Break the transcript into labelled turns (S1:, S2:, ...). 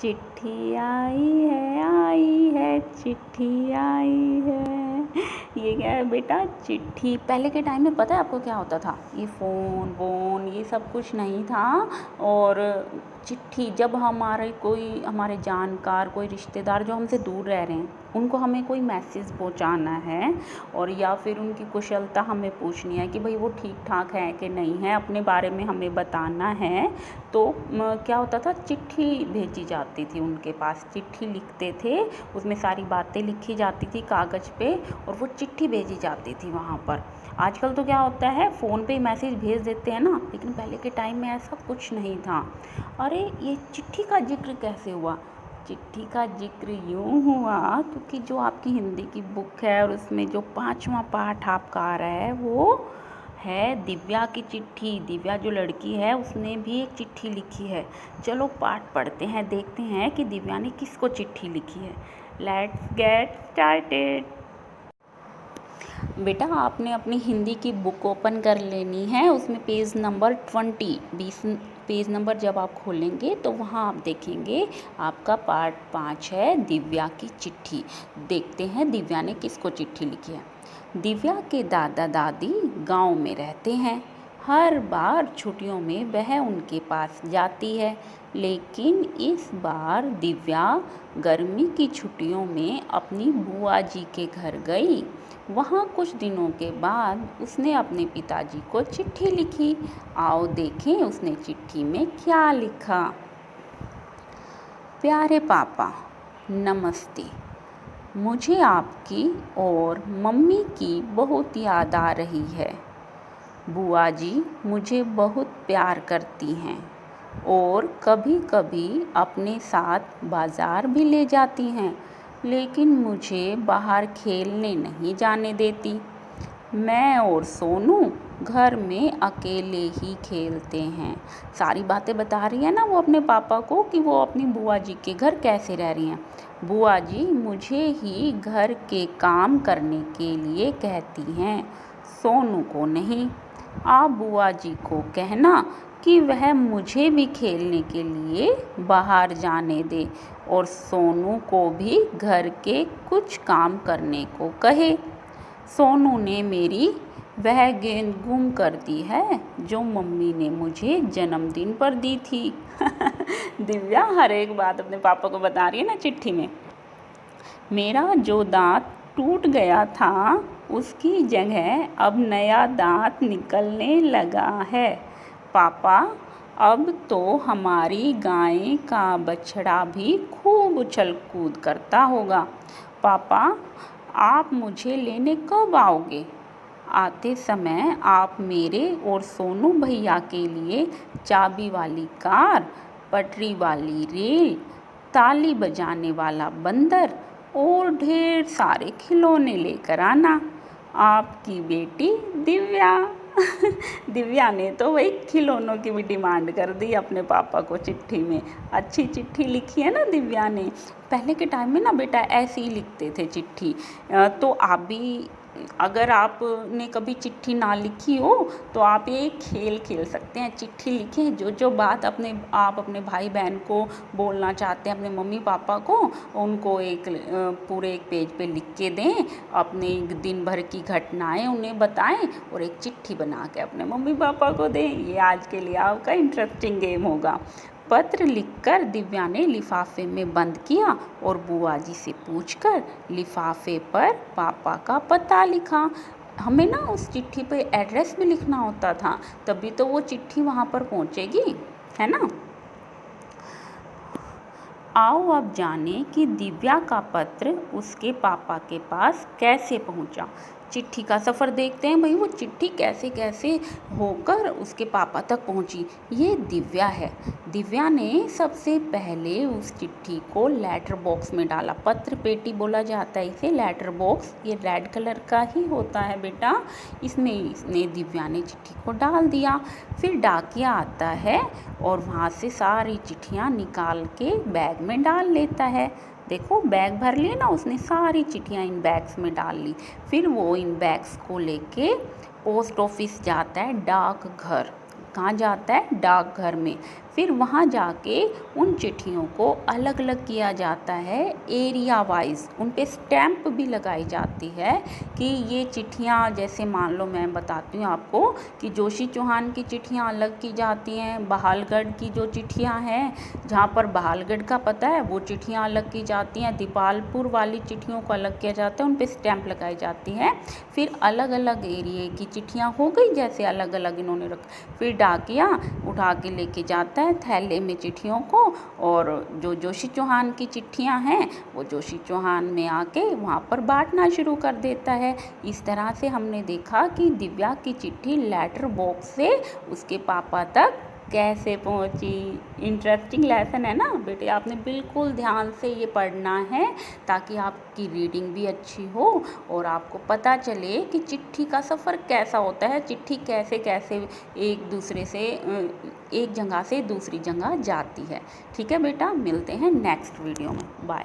S1: चिट्ठी आई है चिट्ठी आई है। ये क्या है बेटा, चिट्ठी। पहले के टाइम में पता है आपको क्या होता था, ये फ़ोन वोन ये सब कुछ नहीं था। और चिट्ठी, जब हमारे जानकार कोई रिश्तेदार जो हमसे दूर रह रहे हैं, उनको हमें कोई मैसेज पहुंचाना है और या फिर उनकी कुशलता हमें पूछनी है कि भाई वो ठीक ठाक है कि नहीं है, अपने बारे में हमें बताना है, तो क्या होता था, चिट्ठी भेजी जाती थी उनके पास। चिट्ठी लिखते थे, उसमें सारी बातें लिखी जाती थी कागज़ पे और वो चिट्ठी भेजी जाती थी वहाँ पर। आजकल तो क्या होता है, फ़ोन पे ही मैसेज भेज देते हैं ना, लेकिन पहले के टाइम में ऐसा कुछ नहीं था। अरे ये चिट्ठी का जिक्र कैसे हुआ? चिट्ठी का जिक्र यूँ हुआ क्योंकि जो आपकी हिंदी की बुक है और उसमें जो 5वां पाठ आपका आ रहा है वो है दिव्या की चिट्ठी। दिव्या जो लड़की है उसने भी एक चिट्ठी लिखी है। चलो पाठ पढ़ते हैं, देखते हैं कि दिव्या ने किसको चिट्ठी लिखी है। Let's get started. बेटा आपने अपनी हिंदी की बुक ओपन कर लेनी है, उसमें पेज नंबर 20 पेज नंबर जब आप खोलेंगे तो वहाँ आप देखेंगे आपका पार्ट 5 है दिव्या की चिट्ठी। देखते हैं दिव्या ने किसको चिट्ठी लिखी है। दिव्या के दादा दादी गांव में रहते हैं। हर बार छुट्टियों में वह उनके पास जाती है, लेकिन इस बार दिव्या गर्मी की छुट्टियों में अपनी बुआ जी के घर गई। वहाँ कुछ दिनों के बाद उसने अपने पिताजी को चिट्ठी लिखी। आओ देखें उसने चिट्ठी में क्या लिखा। प्यारे पापा, नमस्ते। मुझे आपकी और मम्मी की बहुत याद आ रही है। बुआ जी मुझे बहुत प्यार करती हैं और कभी कभी अपने साथ बाज़ार भी ले जाती हैं, लेकिन मुझे बाहर खेलने नहीं जाने देती। मैं और सोनू घर में अकेले ही खेलते हैं। सारी बातें बता रही है ना वो अपने पापा को कि वो अपनी बुआ जी के घर कैसे रह रही हैं। बुआ जी मुझे ही घर के काम करने के लिए कहती हैं, सोनू को नहीं। आप बुआ जी को कहना कि वह मुझे भी खेलने के लिए बाहर जाने दे और सोनू को भी घर के कुछ काम करने को कहे। सोनू ने मेरी वह गेंद गुम कर दी है जो मम्मी ने मुझे जन्मदिन पर दी थी। दिव्या हर एक बात अपने पापा को बता रही है ना चिट्ठी में। मेरा जो दांत टूट गया था उसकी जगह अब नया दांत निकलने लगा है। पापा अब तो हमारी गाय का बछड़ा भी खूब उछल कूद करता होगा। पापा आप मुझे लेने कब आओगे? आते समय आप मेरे और सोनू भैया के लिए चाबी वाली कार, पटरी वाली रेल, ताली बजाने वाला बंदर और ढेर सारे खिलौने लेकर आना। आपकी बेटी दिव्या। दिव्या ने तो वही खिलौनों की भी डिमांड कर दी अपने पापा को चिट्ठी में। अच्छी चिट्ठी लिखी है ना दिव्या ने। पहले के टाइम में ना बेटा ऐसे ही लिखते थे चिट्ठी। तो आप भी अगर आपने कभी चिट्ठी ना लिखी हो तो आप ये खेल खेल सकते हैं। चिट्ठी लिखें, जो बात आप अपने भाई बहन को बोलना चाहते हैं, अपने मम्मी पापा को, उनको पूरे एक पेज पे लिख के दें। अपने दिन भर की घटनाएं उन्हें बताएं और एक चिट्ठी बना के अपने मम्मी पापा को दें। ये आज के लिए आपका इंटरेस्टिंग गेम होगा। पत्र लिखकर दिव्या ने लिफाफे में बंद किया और बुआ जी से पूछकर लिफाफे पर पापा का पता लिखा। हमें ना उस चिट्ठी पे एड्रेस भी लिखना होता था, तभी तो वो चिट्ठी वहाँ पर पहुँचेगी, है ना। आओ अब जाने कि दिव्या का पत्र उसके पापा के पास कैसे पहुँचा। चिट्ठी का सफ़र देखते हैं भाई, वो चिट्ठी कैसे कैसे होकर उसके पापा तक पहुंची। ये दिव्या है। दिव्या ने सबसे पहले उस चिट्ठी को लेटर बॉक्स में डाला। पत्र पेटी बोला जाता है इसे, लेटर बॉक्स ये रेड कलर का ही होता है बेटा। इसने दिव्या ने चिट्ठी को डाल दिया। फिर डाकिया आता है और वहाँ से सारी चिट्ठियाँ निकाल के बैग में डाल लेता है। देखो बैग भर लिए ना उसने, सारी चिट्ठियाँ इन बैग्स में डाल ली। फिर वो इन बैग्स को लेके पोस्ट ऑफिस जाता है, डाकघर। कहाँ जाता है? डाकघर में। फिर वहाँ जाके उन चिट्ठियों को अलग अलग किया जाता है एरिया वाइज, उन पे स्टैम्प भी लगाई जाती है कि ये चिट्ठियाँ, जैसे मान लो मैं बताती हूँ आपको कि जोशी चौहान की चिट्ठियाँ अलग की जाती हैं, बहालगढ़ की जो चिट्ठियाँ हैं जहाँ पर बहालगढ़ का पता है वो चिट्ठियाँ अलग की जाती हैं, दीपालपुर वाली चिट्ठियों को अलग किया जाता है, उन पे स्टैम्प लगाई जाती है। फिर अलग अलग एरिए की चिट्ठियाँ हो गई, जैसे अलग अलग इन्होंने रख, फिर डाकिया उठा के लेके जाता है थैले में चिट्ठियों को, और जो जोशी चौहान की चिट्ठियाँ हैं वो जोशी चौहान में आके वहाँ पर बांटना शुरू कर देता है। इस तरह से हमने देखा कि दिव्या की चिट्ठी लेटर बॉक्स से उसके पापा तक कैसे पहुंची। इंटरेस्टिंग लेसन है ना बेटे, आपने बिल्कुल ध्यान से ये पढ़ना है ताकि आपकी रीडिंग भी अच्छी हो और आपको पता चले कि चिट्ठी का सफ़र कैसा होता है, चिट्ठी कैसे कैसे एक दूसरे से एक जगह से दूसरी जगह जाती है। ठीक है बेटा, मिलते हैं नेक्स्ट वीडियो में, बाय।